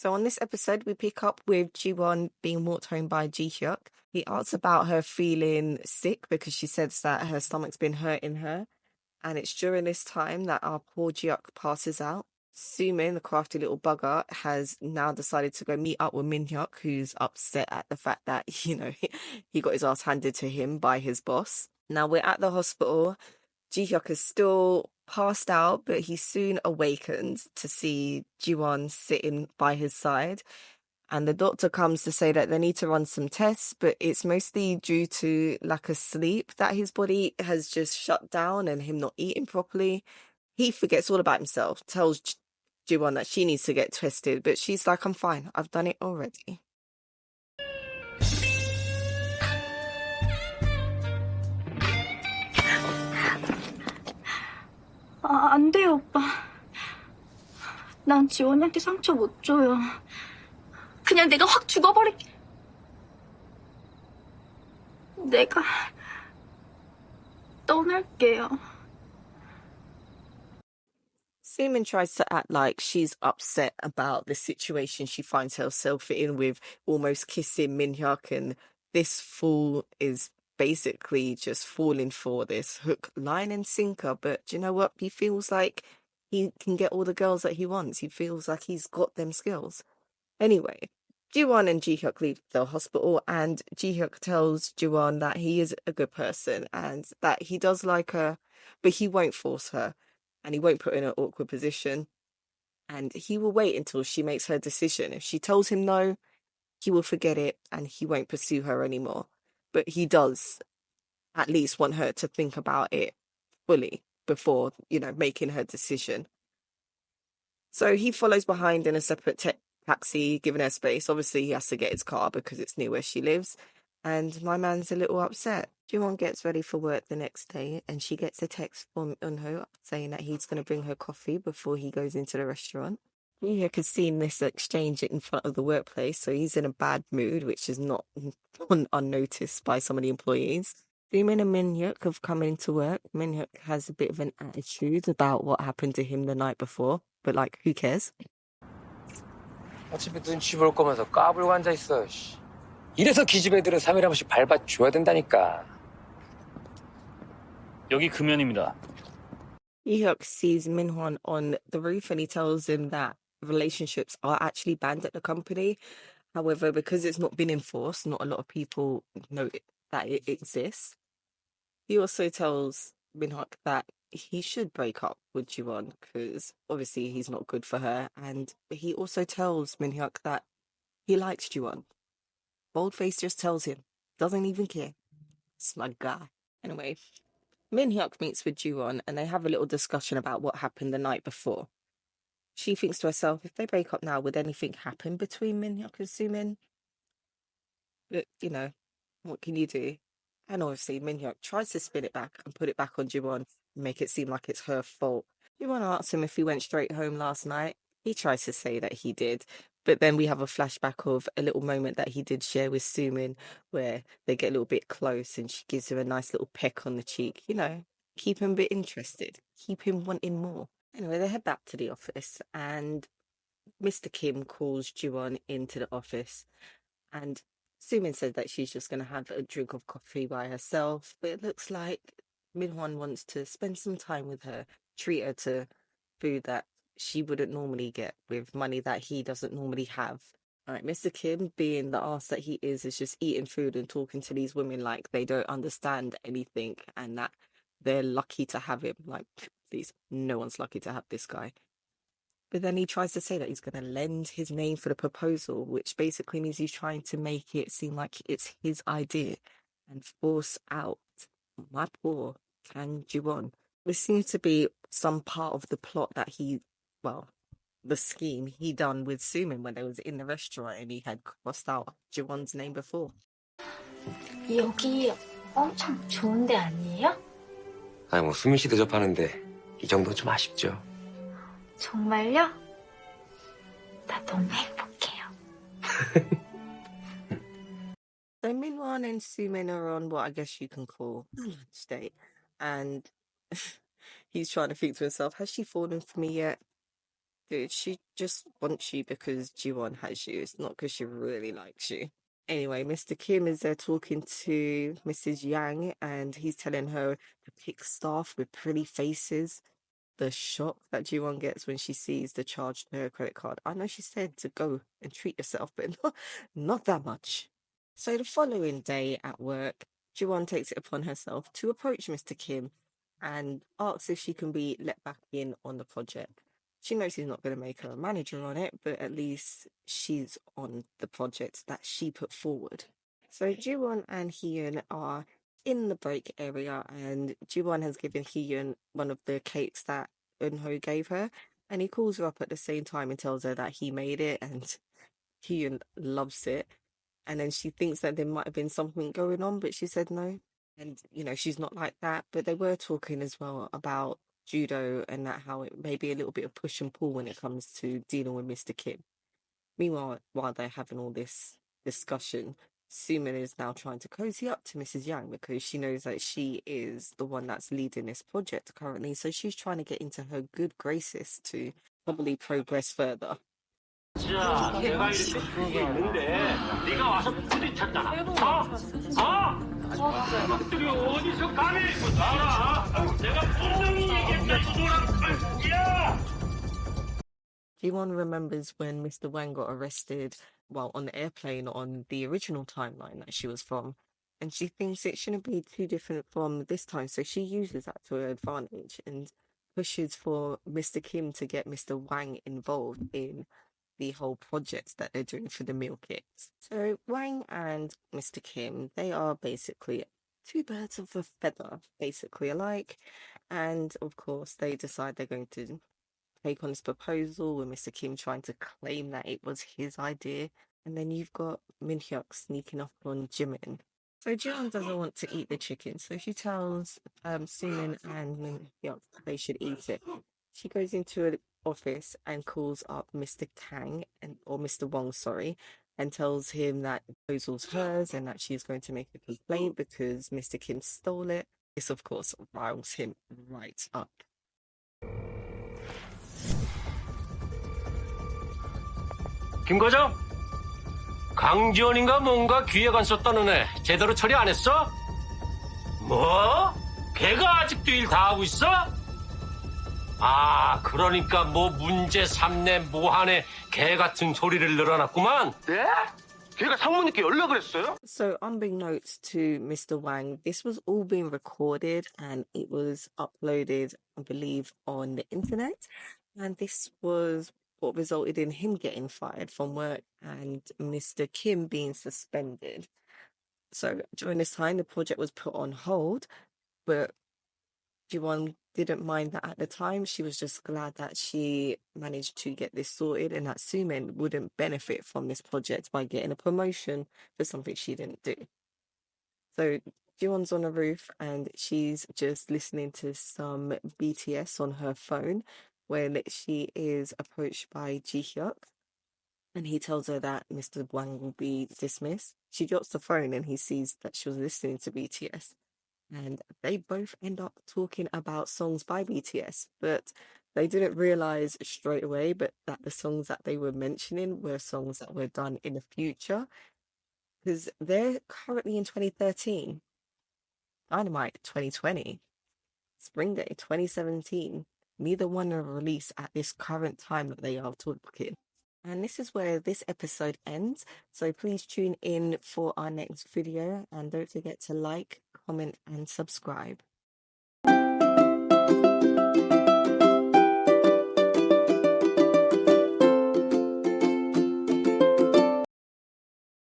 So on this episode, we pick up with Ji Won being walked home by Ji Hyuk. He asks about her feeling sick because she says that her stomach's been hurting her. And it's during this time that our poor Ji Hyuk passes out. Soo Min, the crafty little bugger, has now decided to go meet up with Min Hyuk, who's upset at the fact that, he got his ass handed to him by his boss. Now we're at the hospital. Ji Hyuk is still passed out, but he soon awakens to see Ji Won sitting by his side. And the doctor comes to say that they need to run some tests, but it's mostly due to lack of sleep that his body has just shut down and him not eating properly. He forgets all about himself, tells Ji Won that she needs to get tested, but she's like, I'm fine, I've done it already. 안 돼요, 오빠. 난 지원이한테 상처 못 줘요. 그냥 내가 확 죽어버릴게. 내가 떠날게요. Soo Min tries to act like she's upset about the situation she finds herself in with almost kissing Min Hyuk, and this fool is basically just falling for this hook, line and sinker. But do you know what? He feels like he can get all the girls that he wants. He feels like he's got them skills. Anyway, Ji Won and Ji Hyuk leave the hospital, and Ji Hyuk tells Ji Won that he is a good person and that he does like her, but he won't force her and he won't put her in an awkward position. And he will wait until she makes her decision. If she tells him no, he will forget it and he won't pursue her anymore. But he does at least want her to think about it fully before, making her decision. So he follows behind in a separate taxi, giving her space. Obviously, he has to get his car because it's near where she lives. And my man's a little upset. Ji Won gets ready for work the next day and she gets a text from Eunho saying that he's going to bring her coffee before he goes into the restaurant. Ji Hyuk has seen this exchange in front of the workplace, so he's in a bad mood, which is not unnoticed by some of the employees. Soo Min and Min Hyuk have come into work. Min Hyuk has a bit of an attitude about what happened to him the night before, but who cares? 어차피 눈치 볼 거면서 까불고 앉아있어. 이래서 기집애들은 3일에 한 번씩 밟아줘야 된다니까. 여기 금연입니다. Ji Hyuk sees Min Hwan on the roof and he tells him that relationships are actually banned at the company. However, because it's not been enforced, not a lot of people know that it exists. He also tells Min Hyuk that he should break up with Ji Won because obviously he's not good for her. And he also tells Min Hyuk that he likes Ji Won. Boldface just tells him, doesn't even care. Smug guy. Anyway, Min Hyuk meets with Ji Won and they have a little discussion about what happened the night before. She thinks to herself, if they break up now, would anything happen between Min Hyuk and Soo Min? But, what can you do? And obviously, Min Hyuk tries to spin it back and put it back on Ji Won, make it seem like it's her fault. Ji Won asks him if he went straight home last night. He tries to say that he did, but then we have a flashback of a little moment that he did share with Soo Min where they get a little bit close and she gives him a nice little peck on the cheek. Keep him a bit interested, keep him wanting more. Anyway, they head back to the office and Mr. Kim calls Ji Won into the office and Soo Min says that she's just going to have a drink of coffee by herself, but it looks like Min Hwan wants to spend some time with her, treat her to food that she wouldn't normally get with money that he doesn't normally have. All right, Mr. Kim, being the ass that he is just eating food and talking to these women like they don't understand anything and that they're lucky to have him. Please, no one's lucky to have this guy. But then he tries to say that he's going to lend his name for the proposal, which basically means he's trying to make it seem like it's his idea and force out my poor Kang Ji Won. This seems to be some part of the plot that the scheme he done with Soo Min when they was in the restaurant and he had crossed out Ji Won's name before. 여기 엄청 좋은 데 아니에요? 아니 수민 씨 대접하는데 이 정도 좀 아쉽죠. 정말요? 나 너무 행복해요. So Min Hwan and Soo Min are on what I guess you can call a lunch date. And he's trying to think to himself, has she fallen for me yet? Dude, she just wants you because Ji-won has you. It's not because she really likes you. Anyway, Mr. Kim is there talking to Mrs. Yang, and he's telling her to pick staff with pretty faces. The shock that Ji-won gets when she sees the charge to her credit card. I know she said to go and treat yourself, but not that much. So the following day at work, Ji-won takes it upon herself to approach Mr. Kim and asks if she can be let back in on the project. She knows he's not going to make her a manager on it, but at least she's on the project that she put forward. So Ji-won and Hyun are in the break area, and Ji-won has given Hyun one of the cakes that Eunho gave her, and he calls her up at the same time and tells her that he made it, and Hyun loves it. And then she thinks that there might have been something going on, but she said no. And, she's not like that. But they were talking as well about judo and that how it may be a little bit of push and pull when it comes to dealing with Mr. Kim. Meanwhile, while they're having all this discussion, Sumin is now trying to cozy up to Mrs. Yang because she knows that she is the one that's leading this project currently. So she's trying to get into her good graces to probably progress further. 자, 내가 이렇게 그게 있는데 네가 와서 부딪혔잖아. 그것들이 어디서 감히 알아? 내가 분명히 얘기했다 이거랑. 야! Ji-won remembers when Mr. Wang got arrested while on the airplane on the original timeline that she was from, and she thinks it shouldn't be too different from this time, so she uses that to her advantage and pushes for Mr. Kim to get Mr. Wang involved in the whole project that they're doing for the meal kits. So Wang and Mr. Kim, they are basically two birds of a feather, basically alike, and of course they decide they're going to take on this proposal with Mr. Kim trying to claim that it was his idea. And then you've got Min Hyuk sneaking up on Jimin. So Jimin doesn't want to eat the chicken, so she tells Sumin and Min Hyuk they should eat it. She goes into an office and calls up Mr. Kang or Mr. Wong, sorry, and tells him that the proposal's hers and that she's going to make a complaint because Mr. Kim stole it. This, of course, riles him right up. 김 과장, 강지원인가 뭔가 기획안 썼다는 애 제대로 처리 안 했어? 뭐? 걔가 아직도 일 다 하고 있어? 아, 그러니까 뭐 문제 삼네 뭐하네 개 같은 소리를 늘어놨구만. 네? 걔가 상무님께 연락을 했어요? So, unbeknownst to Mr. Wang, this was all being recorded and it was uploaded, I believe, on the internet. And this was what resulted in him getting fired from work and Mr. Kim being suspended. So, during this time, the project was put on hold, but Ji-won didn't mind that at the time. She was just glad that she managed to get this sorted and that Sumin wouldn't benefit from this project by getting a promotion for something she didn't do. So Ji-won's on the roof and she's just listening to some BTS on her phone when she is approached by Ji Hyuk. And he tells her that Mr. Wang will be dismissed. She drops the phone and he sees that she was listening to BTS. And they both end up talking about songs by BTS, but they didn't realize straight away that the songs that they were mentioning were songs that were done in the future, because they're currently in 2013, Dynamite 2020, Spring Day 2017. Neither one are released at this current time that they are talking. And this is where this episode ends. So please tune in for our next video and don't forget to like, comment and subscribe.